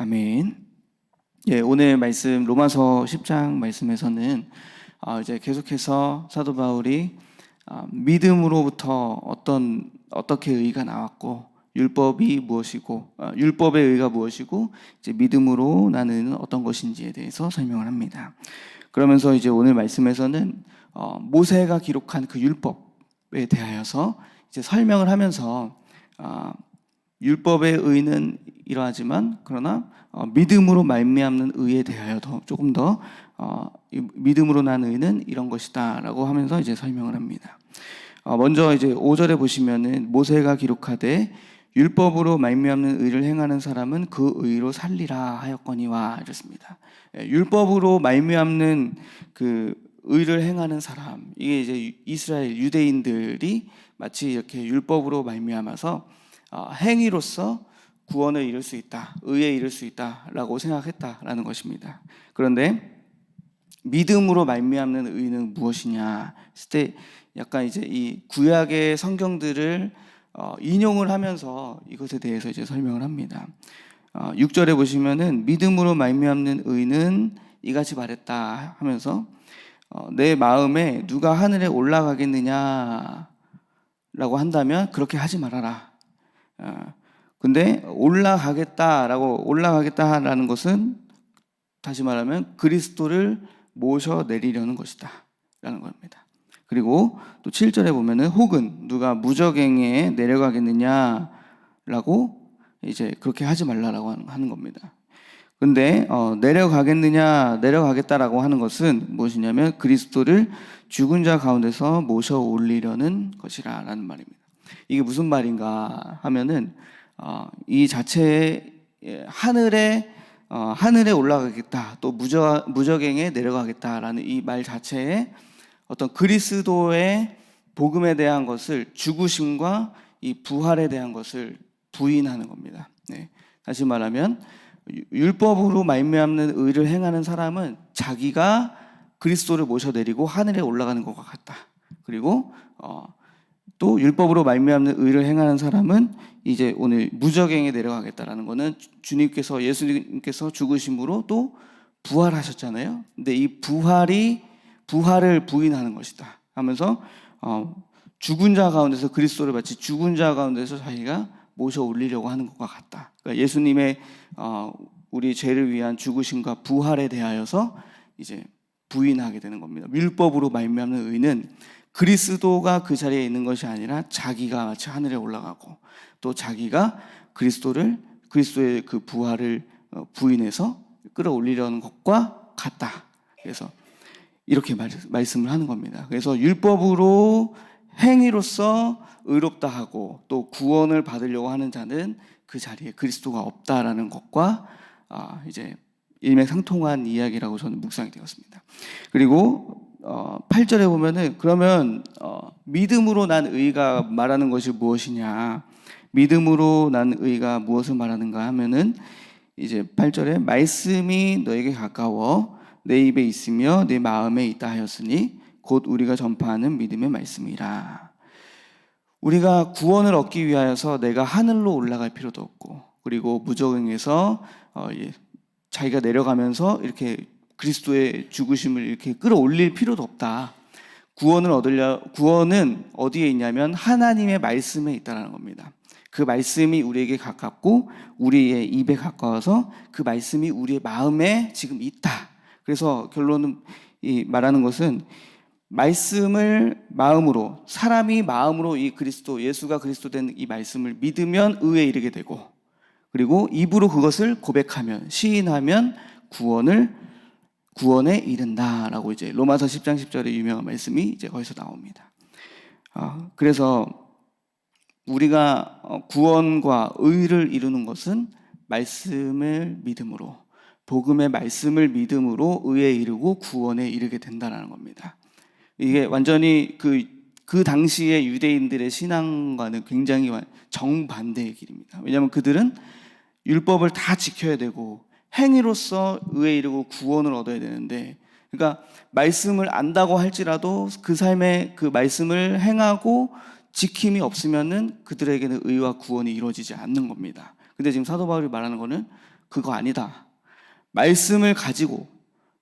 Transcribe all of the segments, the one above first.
아멘. 예, 오늘 말씀 로마서 10장 말씀에서는 이제 계속해서 사도 바울이 믿음으로부터 어떻게 의가 나왔고 율법이 무엇이고 율법의 의가 무엇이고 이제 믿음으로 나는 의는 어떤 것인지에 대해서 설명을 합니다. 그러면서 이제 오늘 말씀에서는 모세가 기록한 그 율법에 대하여서 이제 설명을 하면서 율법의 의는 이러하지만 그러나 믿음으로 말미암는 의에 대하여 조금 더 믿음으로 난 의는 이런 것이다라고 하면서 이제 설명을 합니다. 먼저 이제 5절에 보시면은 모세가 기록하되 율법으로 말미암는 의를 행하는 사람은 그 의로 살리라 하였거니와 이렇습니다. 율법으로 말미암는 그 의를 행하는 사람, 이게 이제 이스라엘 유대인들이 마치 이렇게 율법으로 말미암아서 행위로서 구원을 이룰 수 있다, 의에 이룰 수 있다라고 생각했다라는 것입니다. 그런데 믿음으로 말미암는 의는 무엇이냐 했을 때 약간 이제 이 구약의 성경들을 인용을 하면서 이것에 대해서 이제 설명을 합니다. 6절에 보시면은 믿음으로 말미암는 의는 이같이 말했다 하면서 내 마음에 누가 하늘에 올라가겠느냐라고 한다면 그렇게 하지 말아라. 근데 올라가겠다라는 것은 다시 말하면 그리스도를 모셔내리려는 것이다 라는 겁니다. 그리고 또 7절에 보면은 혹은 누가 무저갱에 내려가겠느냐라고 이제 그렇게 하지 말라라고 하는 겁니다. 근데 내려가겠다라고 하는 것은 무엇이냐면 그리스도를 죽은 자 가운데서 모셔 올리려는 것이라는 말입니다. 이게 무슨 말인가 하면은 이 자체에 하늘에 올라가겠다, 또 무저갱에 내려가겠다라는 이 말 자체에 어떤 그리스도의 복음에 대한 것을, 죽으심과 이 부활에 대한 것을 부인하는 겁니다. 네. 다시 말하면 율법으로 말미암는 의를 행하는 사람은 자기가 그리스도를 모셔내리고 하늘에 올라가는 것과 같다. 그리고 또 율법으로 말미암는 의를 행하는 사람은 이제 오늘 무저갱에 내려가겠다라는 것은 예수님께서 죽으심으로 또 부활하셨잖아요. 근데 이 부활을 부인하는 것이다 하면서 죽은 자 가운데서 그리스도를 마치 죽은 자 가운데서 자기가 모셔 올리려고 하는 것과 같다. 그러니까 예수님의 우리 죄를 위한 죽으심과 부활에 대하여서 이제 부인하게 되는 겁니다. 율법으로 말미암는 의는 그리스도가 그 자리에 있는 것이 아니라 자기가 마치 하늘에 올라가고 또 자기가 그리스도의 그 부활을 부인해서 끌어올리려는 것과 같다. 그래서 이렇게 말씀을 하는 겁니다. 그래서 율법으로 행위로서 의롭다 하고 또 구원을 받으려고 하는 자는 그 자리에 그리스도가 없다라는 것과 이제 일맥상통한 이야기라고 저는 묵상이 되었습니다. 그리고 8절에 보면은 그러면 믿음으로 난 의가 말하는 것이 무엇이냐? 믿음으로 난 의가 무엇을 말하는가 하면은 이제 8절에 말씀이 너에게 가까워 내 입에 있으며 내 마음에 있다 하였으니 곧 우리가 전파하는 믿음의 말씀이라. 우리가 구원을 얻기 위하여서 내가 하늘로 올라갈 필요도 없고 그리고 무저갱에서 자기가 내려가면서 이렇게 그리스도의 죽으심을 이렇게 끌어올릴 필요도 없다. 구원은 어디에 있냐면 하나님의 말씀에 있다는 겁니다. 그 말씀이 우리에게 가깝고 우리의 입에 가까워서 그 말씀이 우리의 마음에 지금 있다. 그래서 결론은 말하는 것은 말씀을 마음으로, 사람이 마음으로 이 예수가 그리스도 된 이 말씀을 믿으면 의에 이르게 되고 그리고 입으로 그것을 고백하면, 시인하면 구원에 이른다라고 이제 로마서 10장 10절의 유명한 말씀이 이제 거기서 나옵니다. 그래서 우리가 구원과 의를 이루는 것은 말씀을 믿음으로, 복음의 말씀을 믿음으로 의에 이르고 구원에 이르게 된다는 겁니다. 이게 완전히 그 당시의 유대인들의 신앙과는 굉장히 정반대의 길입니다. 왜냐하면 그들은 율법을 다 지켜야 되고 행위로서 의에 이르고 구원을 얻어야 되는데, 그러니까 말씀을 안다고 할지라도 그 삶에 그 말씀을 행하고 지킴이 없으면은 그들에게는 의와 구원이 이루어지지 않는 겁니다. 근데 지금 사도 바울이 말하는 거는 그거 아니다. 말씀을 가지고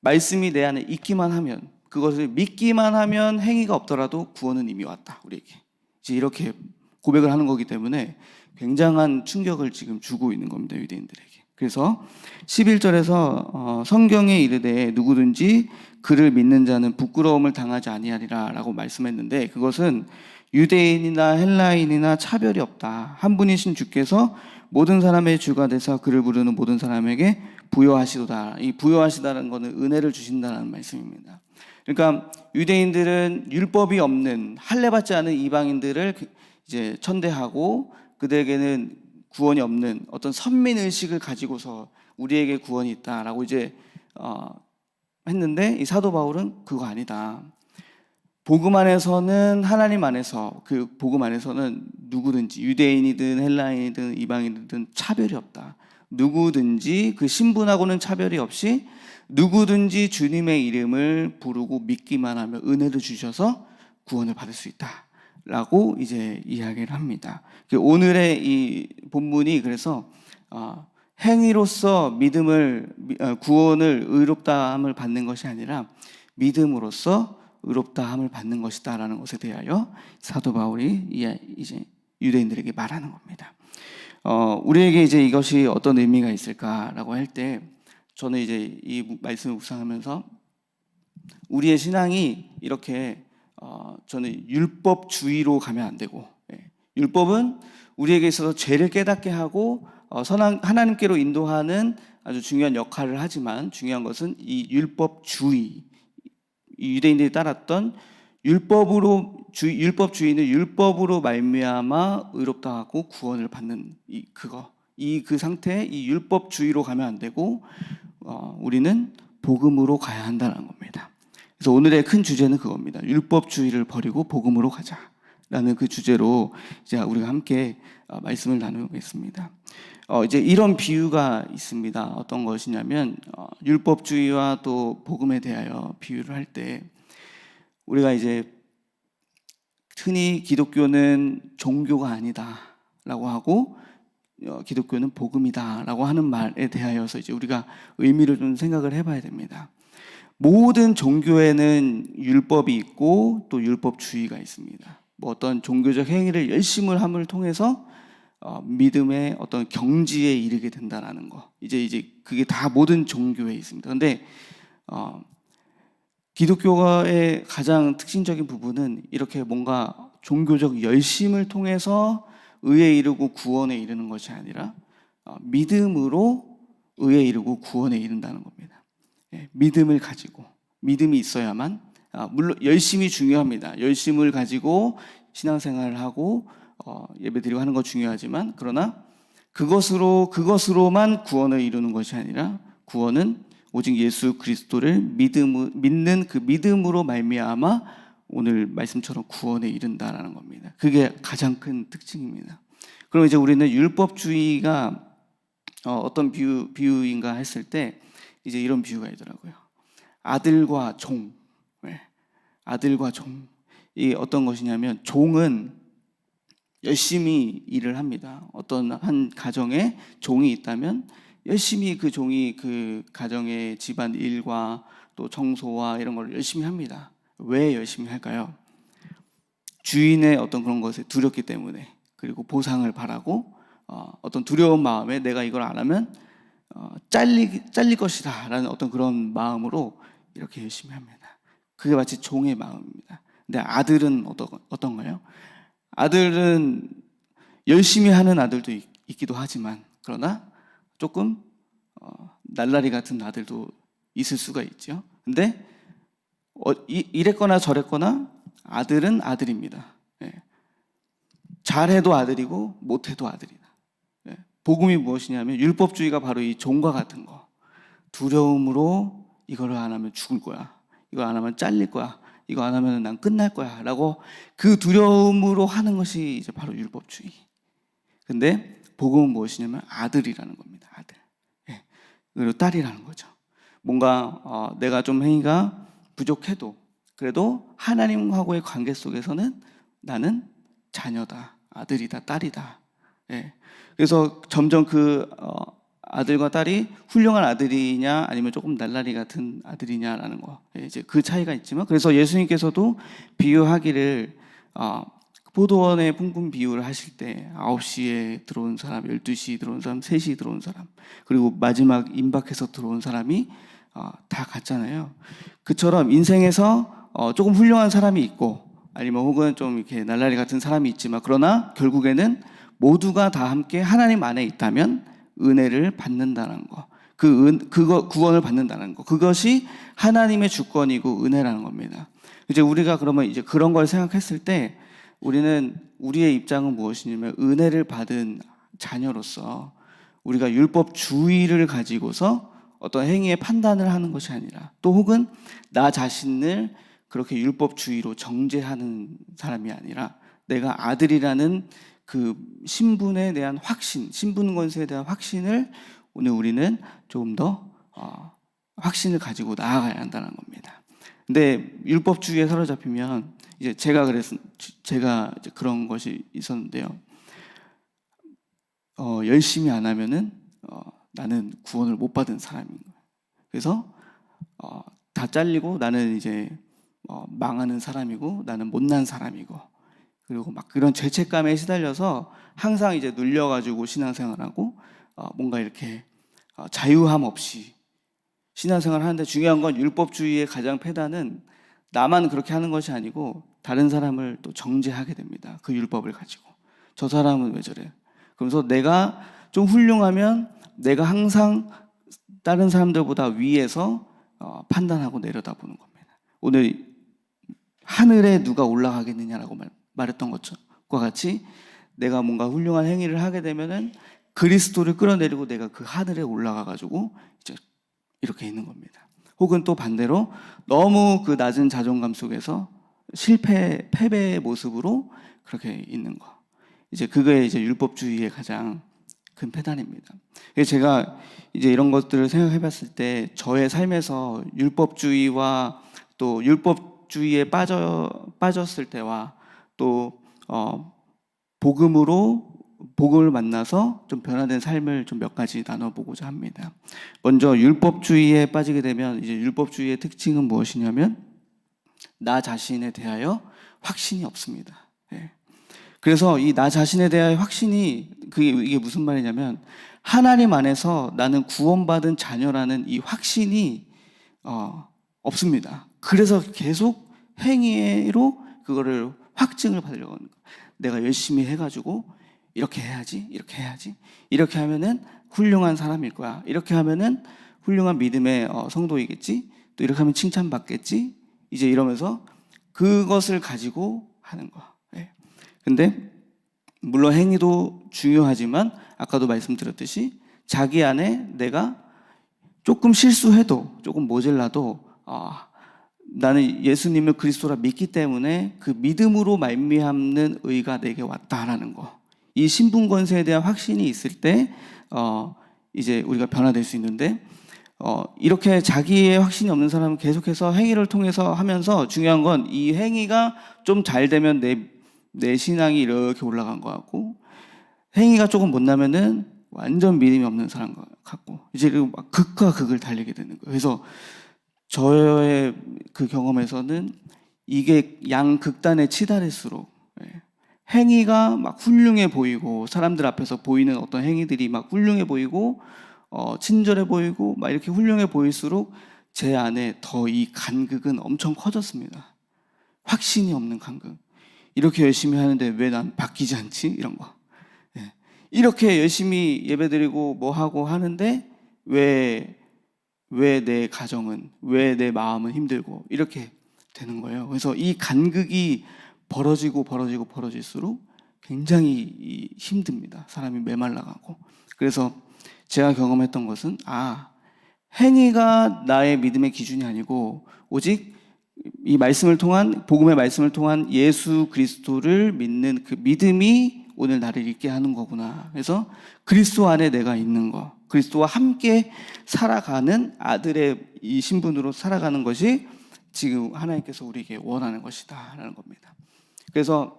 말씀이 내 안에 있기만 하면, 그것을 믿기만 하면 행위가 없더라도 구원은 이미 왔다, 우리에게. 이제 이렇게 고백을 하는 거기 때문에 굉장한 충격을 지금 주고 있는 겁니다, 유대인들에게. 그래서 11절에서 성경에 이르되 누구든지 그를 믿는 자는 부끄러움을 당하지 아니하리라 라고 말씀했는데, 그것은 유대인이나 헬라인이나 차별이 없다. 한 분이신 주께서 모든 사람의 주가 되사 그를 부르는 모든 사람에게 부여하시도다. 이 부여하시다는 것은 은혜를 주신다는 말씀입니다. 그러니까 유대인들은 율법이 없는 할례받지 않은 이방인들을 이제 천대하고, 그들에게는 구원이 없는 어떤 선민 의식을 가지고서 우리에게 구원이 있다라고 이제 했는데, 이 사도 바울은 그거 아니다. 복음 안에서는, 하나님 안에서, 그 복음 안에서는 누구든지 유대인이든 헬라인이든 이방인이든 차별이 없다. 누구든지 그 신분하고는 차별이 없이 누구든지 주님의 이름을 부르고 믿기만 하면 은혜를 주셔서 구원을 받을 수 있다 라고 이제 이야기를 합니다. 오늘의 이 본문이 그래서 행위로서 믿음을, 구원을, 의롭다함을 받는 것이 아니라 믿음으로써 의롭다함을 받는 것이다 라는 것에 대하여 사도 바울이 이제 유대인들에게 말하는 겁니다. 우리에게 이제 이것이 어떤 의미가 있을까라고 할 때, 저는 이제 이 말씀을 묵상하면서 우리의 신앙이 이렇게 저는 율법주의로 가면 안 되고, 율법은 우리에게 있어서 죄를 깨닫게 하고 하나님께로 인도하는 아주 중요한 역할을 하지만, 중요한 것은 이 율법주의, 이 유대인들이 따랐던 율법주의는 율법으로 말미암아 의롭다 하고 구원을 받는 그 상태, 이 율법주의로 가면 안 되고 우리는 복음으로 가야 한다는 겁니다. 그래서 오늘의 큰 주제는 그겁니다. 율법주의를 버리고 복음으로 가자라는 그 주제로 이제 우리가 함께 말씀을 나누겠습니다. 이제 이런 비유가 있습니다. 어떤 것이냐면, 율법주의와 또 복음에 대하여 비유를 할 때, 우리가 이제 흔히 기독교는 종교가 아니다라고 하고 기독교는 복음이다라고 하는 말에 대하여서 이제 우리가 의미를 좀 생각을 해봐야 됩니다. 모든 종교에는 율법이 있고 또 율법주의가 있습니다. 뭐 어떤 종교적 행위를 열심히 함을 통해서 믿음의 어떤 경지에 이르게 된다라는 거, 이제 그게 다 모든 종교에 있습니다. 그런데 기독교의 가장 특징적인 부분은 이렇게 뭔가 종교적 열심을 통해서 의에 이르고 구원에 이르는 것이 아니라 믿음으로 의에 이르고 구원에 이른다는 겁니다. 믿음을 가지고, 믿음이 있어야만, 물론 열심이 중요합니다. 열심을 가지고 신앙생활을 하고 예배드리고 하는 거 중요하지만, 그러나 그것으로만 구원을 이루는 것이 아니라, 구원은 오직 예수 그리스도를 믿는 그 믿음으로 말미암아 오늘 말씀처럼 구원에 이른다라는 겁니다. 그게 가장 큰 특징입니다. 그럼 이제 우리는 율법주의가 어떤 비유인가 했을 때 이제 이런 비유가 있더라고요. 아들과 종. 아들과 종. 이 어떤 것이냐면, 종은 열심히 일을 합니다. 어떤 한 가정에 종이 있다면 열심히 그 종이 그 가정의 집안 일과 또 청소와 이런 걸 열심히 합니다. 왜 열심히 할까요? 주인의 어떤 그런 것에 두렵기 때문에, 그리고 보상을 바라고 어떤 두려운 마음에 내가 이걸 안 하면 잘릴 것이다 라는 어떤 그런 마음으로 이렇게 열심히 합니다. 그게 마치 종의 마음입니다. 근데 아들은 어떤가요? 아들은 열심히 하는 아들도 있기도 하지만, 그러나 조금 날라리 같은 아들도 있을 수가 있죠. 근데 이랬거나 저랬거나 아들은 아들입니다. 잘해도 아들이고 못해도 아들이다. 복음이 무엇이냐면, 율법주의가 바로 이 종과 같은 거. 두려움으로 이거를 안 하면 죽을 거야, 이거 안 하면 잘릴 거야, 이거 안 하면 난 끝날 거야 라고 그 두려움으로 하는 것이 이제 바로 율법주의. 근데 복음은 무엇이냐면 아들이라는 겁니다. 아들. 그리고 딸이라는 거죠. 뭔가 내가 좀 행위가 부족해도 그래도 하나님하고의 관계 속에서는 나는 자녀다, 아들이다, 딸이다. 그래서 점점 그 아들과 딸이 훌륭한 아들이냐 아니면 조금 날라리 같은 아들이냐라는 거, 이제 그 차이가 있지만, 그래서 예수님께서도 비유하기를 포도원의 풍분 비유를 하실 때 9시에 들어온 사람, 12시 들어온 사람, 3시 들어온 사람, 그리고 마지막 임박해서 들어온 사람이 다 같잖아요. 그처럼 인생에서 조금 훌륭한 사람이 있고 아니면 혹은 좀 이렇게 날라리 같은 사람이 있지만, 그러나 결국에는 모두가 다 함께 하나님 안에 있다면 은혜를 받는다는 거, 그거 구원을 받는다는 거, 그것이 하나님의 주권이고 은혜라는 겁니다. 이제 우리가 그러면 이제 그런 걸 생각했을 때 우리는 우리의 입장은 무엇이냐면, 은혜를 받은 자녀로서 우리가 율법주의를 가지고서 어떤 행위의 판단을 하는 것이 아니라, 또 혹은 나 자신을 그렇게 율법주의로 정죄하는 사람이 아니라, 내가 아들이라는 그 신분에 대한 확신, 신분 권세에 대한 확신을 오늘 우리는 조금 더 확신을 가지고 나아가야 한다는 겁니다. 근데 율법주의에 사로잡히면 이제 제가 이제 그런 것이 있었는데요. 열심히 안 하면은 나는 구원을 못 받은 사람인 거예요. 그래서 다 잘리고 나는 이제 망하는 사람이고 나는 못난 사람이고, 그리고 막 그런 죄책감에 시달려서 항상 이제 눌려가지고 신앙생활하고 뭔가 이렇게 자유함 없이 신앙생활 하는데, 중요한 건 율법주의의 가장 패단은 나만 그렇게 하는 것이 아니고 다른 사람을 또 정죄하게 됩니다. 그 율법을 가지고 저 사람은 왜 저래? 그러면서 내가 좀 훌륭하면 내가 항상 다른 사람들보다 위에서 판단하고 내려다보는 겁니다. 오늘 하늘에 누가 올라가겠느냐라고 말했던 것과 같이 내가 뭔가 훌륭한 행위를 하게 되면은 그리스도를 끌어내리고 내가 그 하늘에 올라가가지고 이제 이렇게 있는 겁니다. 혹은 또 반대로 너무 그 낮은 자존감 속에서 패배의 모습으로 그렇게 있는 거. 이제 그게 이제 율법주의의 가장 큰 패단입니다. 그래서 제가 이제 이런 것들을 생각해 봤을 때 저의 삶에서 율법주의와 또 율법주의에 빠졌을 때와 또 복음을 만나서 좀 변화된 삶을 좀 몇 가지 나눠보고자 합니다. 먼저 율법주의에 빠지게 되면 이제 율법주의의 특징은 무엇이냐면 나 자신에 대하여 확신이 없습니다. 그래서 이 나 자신에 대하여 확신이 이게 무슨 말이냐면, 하나님 안에서 나는 구원받은 자녀라는 이 확신이 없습니다. 그래서 계속 행위로 그거를 확증을 받으려고 하는 거예요. 내가 열심히 해가지고 이렇게 해야지, 이렇게 해야지, 이렇게 하면은 훌륭한 사람일 거야, 이렇게 하면은 훌륭한 믿음의 성도이겠지, 또 이렇게 하면 칭찬받겠지, 이제 이러면서 그것을 가지고 하는 거. 근데 물론 행위도 중요하지만 아까도 말씀드렸듯이 자기 안에 내가 조금 실수해도, 조금 모질라도 나는 예수님을 그리스도라 믿기 때문에 그 믿음으로 말미암는 의가 내게 왔다라는 거, 이 신분 권세에 대한 확신이 있을 때 이제 우리가 변화될 수 있는데, 이렇게 자기의 확신이 없는 사람은 계속해서 행위를 통해서 하면서, 중요한 건 이 행위가 좀 잘 되면 내 신앙이 이렇게 올라간 것 같고, 행위가 조금 못나면은 완전 믿음이 없는 사람 같고, 이제 막 극과 극을 달리게 되는 거예요. 그래서 저의 그 경험에서는 이게 양극단에 치달을수록 행위가 막 훌륭해 보이고, 사람들 앞에서 보이는 어떤 행위들이 막 훌륭해 보이고 친절해 보이고 막 이렇게 훌륭해 보일수록 제 안에 더 이 간극은 엄청 커졌습니다. 확신이 없는 간극. 이렇게 열심히 하는데 왜 난 바뀌지 않지? 이런 거. 이렇게 열심히 예배드리고 뭐 하고 하는데 왜 내 가정은, 왜 내 마음은 힘들고 이렇게 되는 거예요. 그래서 이 간극이 벌어질수록 굉장히 힘듭니다. 사람이 메말라가고. 그래서 제가 경험했던 것은 행위가 나의 믿음의 기준이 아니고 오직 이 말씀을 통한, 복음의 말씀을 통한 예수 그리스도를 믿는 그 믿음이 오늘 나를 있게 하는 거구나. 그래서 그리스도 안에 내가 있는 거, 그리스도와 함께 살아가는 아들의 이 신분으로 살아가는 것이 지금 하나님께서 우리에게 원하는 것이다 라는 겁니다. 그래서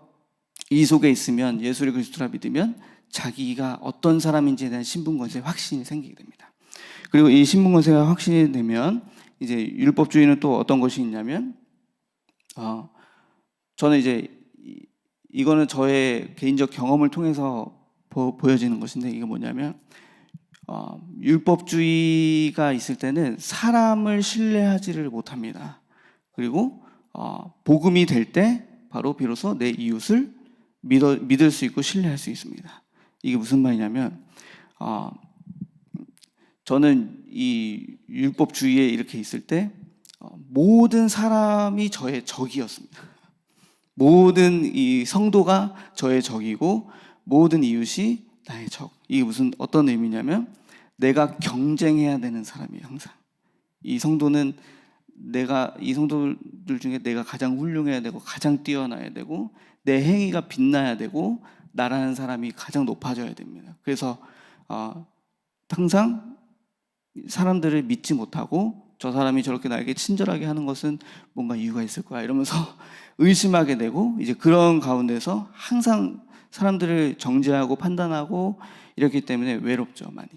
이 속에 있으면, 예수를 그리스도라 믿으면 자기가 어떤 사람인지에 대한 신분권세의 확신이 생기게 됩니다. 그리고 이 신분권세가 확신이 되면 이제 율법주의는 또 어떤 것이 있냐면 저는 이제 이거는 저의 개인적 경험을 통해서 보여지는 것인데, 이게 뭐냐면 율법주의가 있을 때는 사람을 신뢰하지를 못합니다. 그리고 복음이 될 때 바로 비로소 내 이웃을 믿을 수 있고 신뢰할 수 있습니다. 이게 무슨 말이냐면 저는 이 율법주의에 이렇게 있을 때 모든 사람이 저의 적이었습니다. 모든 이 성도가 저의 적이고 모든 이웃이 나의 적. 이게 어떤 의미냐면 내가 경쟁해야 되는 사람이에요. 항상 이 성도들 중에 내가 가장 훌륭해야 되고 가장 뛰어나야 되고 내 행위가 빛나야 되고 나라는 사람이 가장 높아져야 됩니다. 그래서 항상 사람들을 믿지 못하고 저 사람이 저렇게 나에게 친절하게 하는 것은 뭔가 이유가 있을 거야 이러면서 의심하게 되고, 이제 그런 가운데서 항상 사람들을 정죄하고 판단하고 이렇기 때문에 외롭죠, 많이.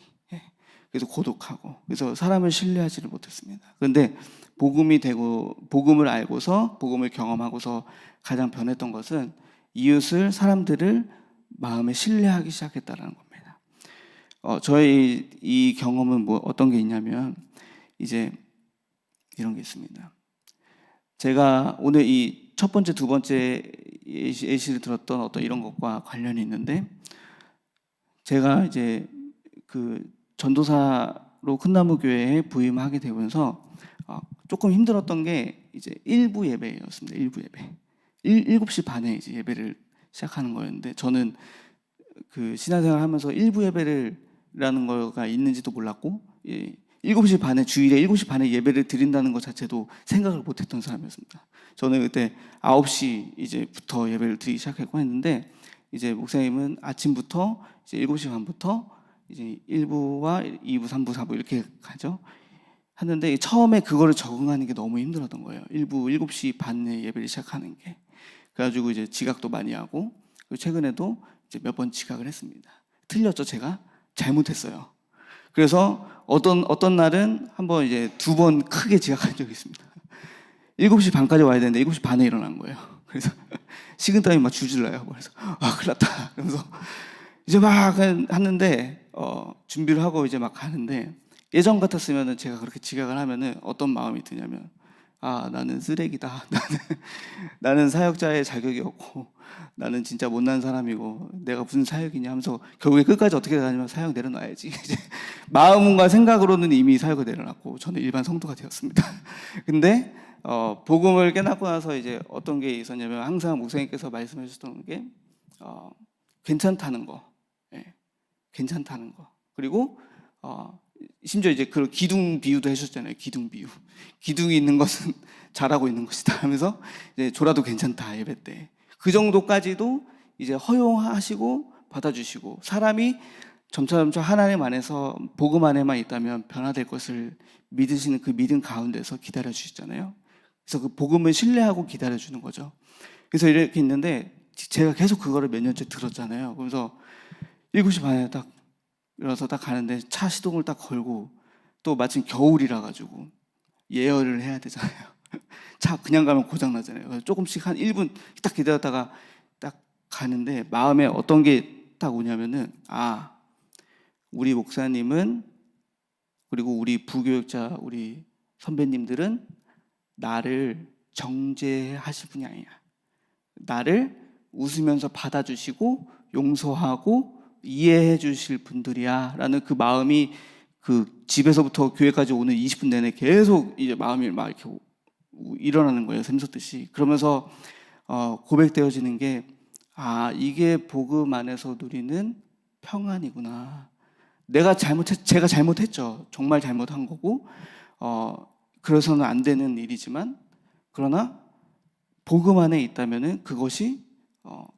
그래서 고독하고, 그래서 사람을 신뢰하지를 못했습니다. 그런데 복음을 알고서, 복음을 경험하고서 가장 변했던 것은 사람들을 마음에 신뢰하기 시작했다는 겁니다. 저의 이 경험은 어떤 게 있냐면 이제 이런 게 있습니다. 제가 오늘 이 첫 번째, 두 번째 예시를 들었던 어떤 이런 것과 관련이 있는데, 제가 이제 그 전도사로 큰나무 교회에 부임하게 되면서 조금 힘들었던 게 이제 일부 예배였습니다. 일부 예배. 7시 반에 이제 예배를 시작하는 거였는데, 저는 그 신앙생활 하면서 일부 예배라는 거가 있는지도 몰랐고, 7시 반에, 주일에 7시 반에 예배를 드린다는 것 자체도 생각을 못 했던 사람이었습니다. 저는 그때 9시 이제부터 예배를 드리기 시작했고 했는데, 이제 목사님은 아침부터 이제 7시 반부터 이제 1부와 2부, 3부, 4부 이렇게 가죠. 하는데 처음에 그거를 적응하는 게 너무 힘들었던 거예요. 7시 반에 예배를 시작하는 게. 그래가지고 이제 지각도 많이 하고, 그리고 최근에도 이제 몇 번 지각을 했습니다. 틀렸죠, 제가? 잘못했어요. 그래서 어떤 날은 한번 이제 2번 크게 지각한 적이 있습니다. 7시 반까지 와야 되는데 7시 반에 일어난 거예요. 그래서 식은땀이 막 줄줄 나요. 그래서 큰일 났다. 그래서 이제 막 하는데 준비를 하고 이제 막 가는데, 예전 같았으면은 제가 그렇게 지각을 하면은 어떤 마음이 드냐면 나는 쓰레기다. 나는 사역자의 자격이 없고 나는 진짜 못난 사람이고 내가 무슨 사역이냐 하면서 결국에 끝까지 어떻게 되냐면 사역 내려놔야지. 이제 마음과 생각으로는 이미 사역을 내려놨고 저는 일반 성도가 되었습니다. 근데 복음을 깨닫고 나서 이제 어떤 게 있었냐면, 항상 목사님께서 말씀해 주셨던 게 괜찮다는 거. 괜찮다는 거. 그리고 심지어 이제 그 기둥 비유도 해주셨잖아요. 기둥 비유. 기둥이 있는 것은 잘하고 있는 것이다 하면서 이제 졸아도 괜찮다, 예배 때. 그 정도까지도 이제 허용하시고 받아주시고, 사람이 점차 하나님 안에서 복음 안에만 있다면 변화될 것을 믿으시는 그 믿음 가운데서 기다려 주시잖아요. 그래서 그 복음을 신뢰하고 기다려 주는 거죠. 그래서 이렇게 있는데 제가 계속 그거를 몇 년째 들었잖아요. 그래서 7시 반에 딱 일어나서 딱 가는데 차 시동을 딱 걸고, 또 마침 겨울이라 가지고 예열을 해야 되잖아요. 차 그냥 가면 고장 나잖아요. 그래서 조금씩 한 1분 딱 기다렸다가 딱 가는데 마음에 어떤 게 딱 오냐면은 우리 목사님은, 그리고 우리 부교육자 우리 선배님들은 나를 정죄하실 분이 아니야. 나를 웃으면서 받아주시고 용서하고 이해해 주실 분들이야 라는 그 마음이, 그 집에서부터 교회까지 오는 20분 내내 계속 이제 마음이 막 이렇게 일어나는 거예요, 샘솟듯이. 그러면서 고백되어지는 게 이게 복음 안에서 누리는 평안이구나. 제가 잘못했죠. 정말 잘못한 거고 그래서는 안 되는 일이지만, 그러나 복음 안에 있다면은 그것이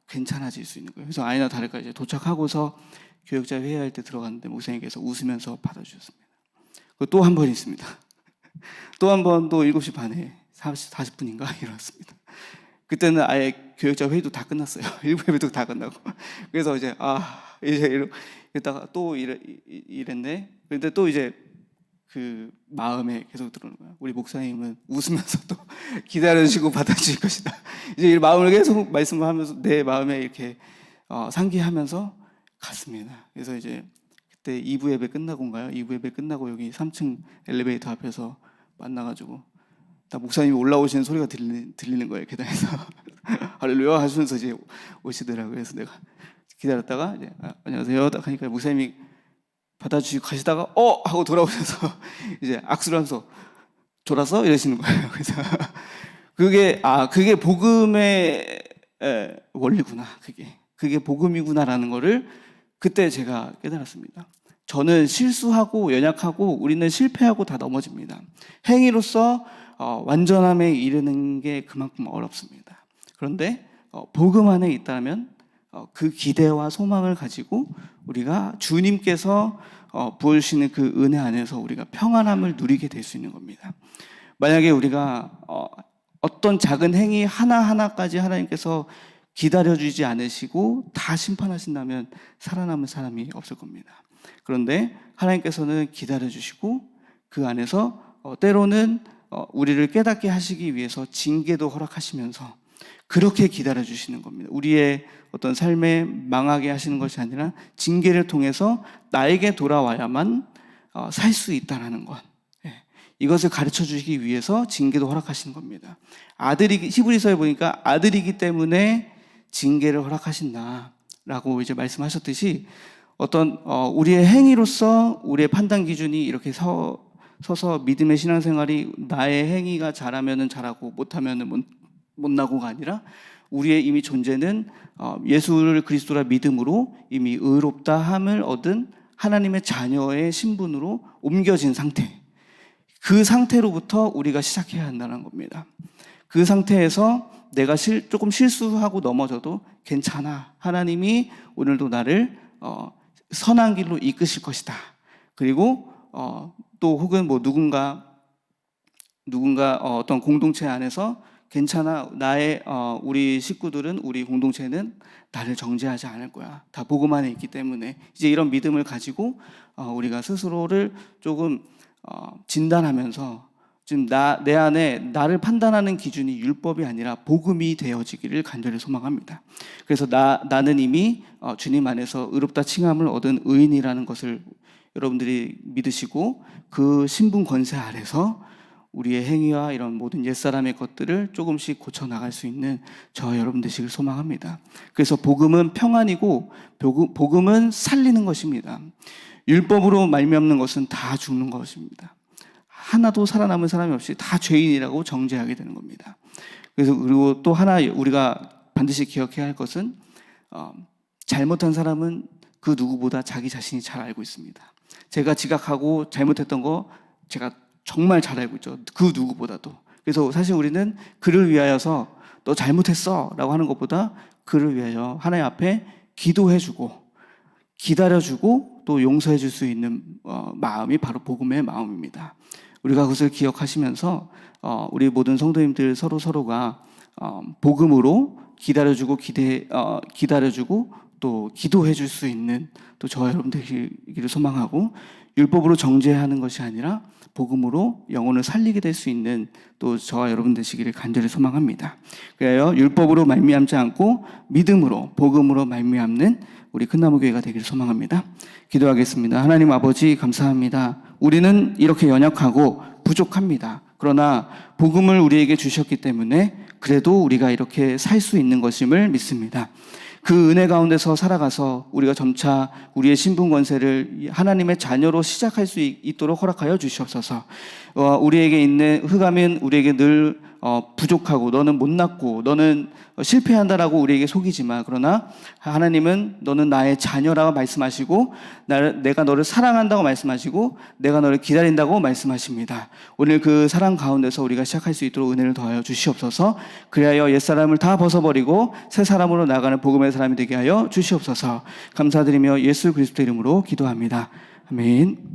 괜찮아질 수 있는 거예요. 그래서 아니나 다를까 이제 도착하고서 교역자 회의할 때 들어갔는데 목사님께서 웃으면서 받아주셨습니다. 또 한 번 있습니다. 또 한 번 또 7시 반에 40분인가 일어났습니다. 그때는 아예 교역자 회의도 다 끝났어요. 일부 예배도 다 끝나고. 그래서 이제 이제 이러다가 또 이랬네. 그런데 또 이제 그 마음에 계속 들어오는 거야. 우리 목사님은 웃으면서 또 기다려주시고 받아주실 것이다. 이제 이 마음을 계속 말씀을 하면서 내 마음에 이렇게 상기하면서 갔습니다. 그래서 이제 그때 2부 예배 끝나고인가요? 2부 예배 끝나고 여기 3층 엘리베이터 앞에서 만나가지고 다 목사님이 올라오시는 소리가 들리는 거예요. 계단에서 할렐루야 하시면서 이제 오시더라고요. 그래서 내가 기다렸다가 이제 안녕하세요 딱 하니까 목사님이 받아주시고 가시다가 하고 돌아오셔서 이제 악수를 하면서 졸았어? 이러시는 거예요. 그래서 그게 복음의 원리구나. 그게 복음이구나라는 거를 그때 제가 깨달았습니다. 저는 실수하고 연약하고 우리는 실패하고 다 넘어집니다. 행위로서 완전함에 이르는 게 그만큼 어렵습니다. 그런데 복음 안에 있다면 그 기대와 소망을 가지고 우리가 주님께서 부어주시는 그 은혜 안에서 우리가 평안함을 누리게 될 수 있는 겁니다. 만약에 우리가 어떤 작은 행위 하나하나까지 하나님께서 기다려주지 않으시고 다 심판하신다면 살아남은 사람이 없을 겁니다. 그런데 하나님께서는 기다려주시고 그 안에서 때로는 우리를 깨닫게 하시기 위해서 징계도 허락하시면서 그렇게 기다려주시는 겁니다. 우리의 어떤 삶에 망하게 하시는 것이 아니라 징계를 통해서 나에게 돌아와야만 살 수 있다는 것. 이것을 가르쳐 주시기 위해서 징계도 허락하시는 겁니다. 히브리서에 보니까 아들이기 때문에 징계를 허락하신다라고 이제 말씀하셨듯이 어떤 우리의 행위로서 우리의 판단 기준이 이렇게 서서 믿음의 신앙생활이 나의 행위가 잘하면은 잘하고 못하면은 못나고가 아니라 우리의 이미 존재는 예수를 그리스도라 믿음으로 이미 의롭다 함을 얻은 하나님의 자녀의 신분으로 옮겨진 상태. 그 상태로부터 우리가 시작해야 한다는 겁니다. 그 상태에서 내가 조금 실수하고 넘어져도 괜찮아. 하나님이 오늘도 나를 선한 길로 이끄실 것이다. 그리고 또 혹은 뭐 누군가 어떤 공동체 안에서 괜찮아. 우리 식구들은 우리 공동체는 나를 정죄하지 않을 거야. 다 복음 안에 있기 때문에 이제 이런 믿음을 가지고 우리가 스스로를 조금 진단하면서 지금 내 안에 나를 판단하는 기준이 율법이 아니라 복음이 되어지기를 간절히 소망합니다. 그래서 나는 이미 주님 안에서 의롭다 칭함을 얻은 의인이라는 것을 여러분들이 믿으시고 그 신분 권세 아래서 우리의 행위와 이런 모든 옛사람의 것들을 조금씩 고쳐나갈 수 있는 저와 여러분 되시길 소망합니다. 그래서 복음은 평안이고 복음은 살리는 것입니다. 율법으로 말미암는 것은 다 죽는 것입니다. 하나도 살아남은 사람이 없이 다 죄인이라고 정죄하게 되는 겁니다. 그리고 또 하나 우리가 반드시 기억해야 할 것은 잘못한 사람은 그 누구보다 자기 자신이 잘 알고 있습니다. 제가 지각하고 잘못했던 거 제가 정말 잘 알고 있죠. 그 누구보다도. 그래서 사실 우리는 그를 위하여서 너 잘못했어 라고 하는 것보다 그를 위하여 하나님 앞에 기도해주고 기다려주고 또 용서해줄 수 있는 마음이 바로 복음의 마음입니다. 우리가 그것을 기억하시면서 우리 모든 성도님들 서로가 복음으로 기다려주고 기다려주고 또 기도해줄 수 있는 또 저와 여러분들이기를 소망하고 율법으로 정죄하는 것이 아니라 복음으로 영혼을 살리게 될 수 있는 또 저와 여러분 되시기를 간절히 소망합니다. 그래요 율법으로 말미암지 않고 믿음으로 복음으로 말미암는 우리 큰나무교회가 되기를 소망합니다. 기도하겠습니다. 하나님 아버지 감사합니다. 우리는 이렇게 연약하고 부족합니다. 그러나 복음을 우리에게 주셨기 때문에 그래도 우리가 이렇게 살 수 있는 것임을 믿습니다. 그 은혜 가운데서 살아가서 우리가 점차 우리의 신분 권세를 하나님의 자녀로 시작할 수 있도록 허락하여 주시옵소서. 우리에게 있는 흑암은 우리에게 늘 부족하고 너는 못났고 너는 실패한다라고 우리에게 속이지만 그러나 하나님은 너는 나의 자녀라고 말씀하시고 내가 너를 사랑한다고 말씀하시고 내가 너를 기다린다고 말씀하십니다. 오늘 그 사랑 가운데서 우리가 시작할 수 있도록 은혜를 더하여 주시옵소서. 그리하여 옛사람을 다 벗어버리고 새 사람으로 나가는 복음의 사람이 되게 하여 주시옵소서. 감사드리며 예수 그리스도 이름으로 기도합니다. 아멘.